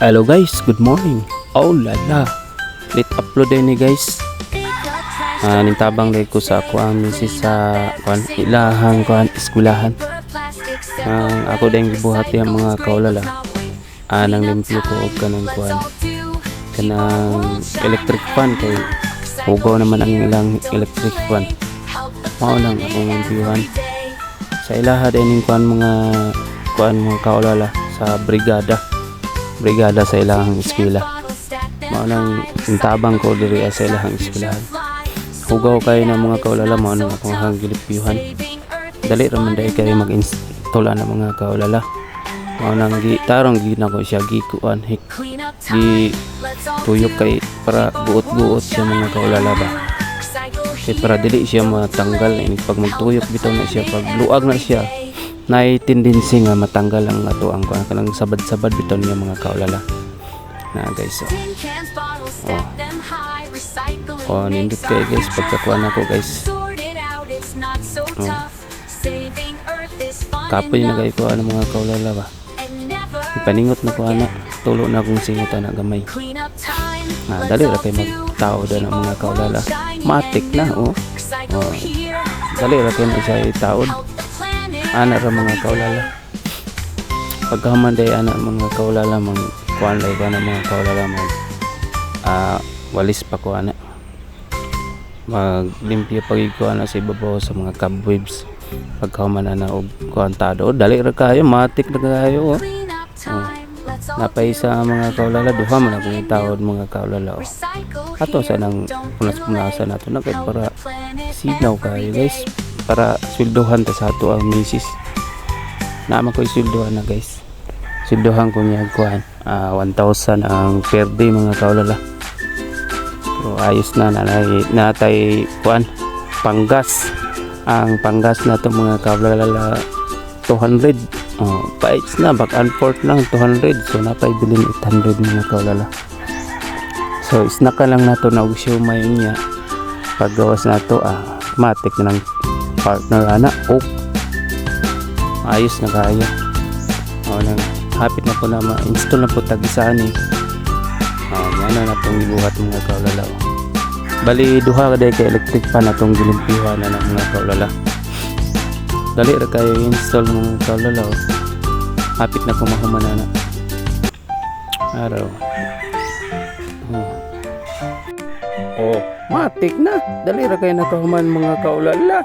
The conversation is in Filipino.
Hello guys, good morning. Oh lala, late upload din ni guys. Nintabang dahil ko sa ako ang misis sa ilahang eskwelahan. Ako dahil gibuhati ang mga kaulala. Nang limpyo ko og kanang electric fan kay hugaw naman ang ilang electric fan. Mao nang akong limpyuhan. Sa ilaha din mga kaulala sa brigada sa ilahang eskwela. Mao nang intabang ko diri sa ilahang eskwelahan. Hugaw kayo ng mga kaulala, mao nang akong hangilipyuhan. Dali ra man dai kay mag-install ng mga kaulala. Mao nang gitarong ginako siya gikuan gi tuyok kay para buot-buot siya mga kaulala ba. Kay para dili siya matanggal pag magtuyok bitaw na siya, pag luag na siya nay tendency nga matanggal ang ato ang kanang sabad-sabad bitaw niya mga kaulala na guys. Nindot kayo guys pagkakuan ako guys. Kapoy na kayo kuha ng mga kaulala ba. Ipaningot na kuha na tulo na akong singutan na gamay. Dali ra kayo magtao doon ng mga kaulala. Matik na dali ra kayo na siya itaod. Ana ra mga kaulala. Pagkaman day ana mga kaulala kuan lay ba ng mga kaulala walis pa ko ana. Maglimpyo pagig ko ana sa ibabaw sa mga cobwebs. Pagkaman ana og kuantado dali ra kayo, matik na kayo. Napay sa mga kaulala duha man akong itaod mga kaulala. Ato sa nang punas-punasan nato na kay para sinaw kayo guys. Para sweldohan ta sa ato ang misis. Naman ko sweldohan na guys. Sweldohan ko niya kuan 1,000 ang per day mga kaulala. So ayos na natay kuan panggas. Ang panggas na to mga kaulala 200. Paits na back and forth lang 200. So napay bilin 800 mga kaulala. So snack lang nato na og siomay niya. Paggawas nato matik na ng partner ana ayos na kaya. Nang hapit na po na ma-install na po tag-isa ni yan na itong ibuhat mga kaulala. Bali duha ka kay electric fan na itong gilimpyuhan na ng mga kaulala. Dali ra kayo install mga kaulala. Hapit na po mahuman na araw. Matik na dali ra kayo nakahuman mga kaulala.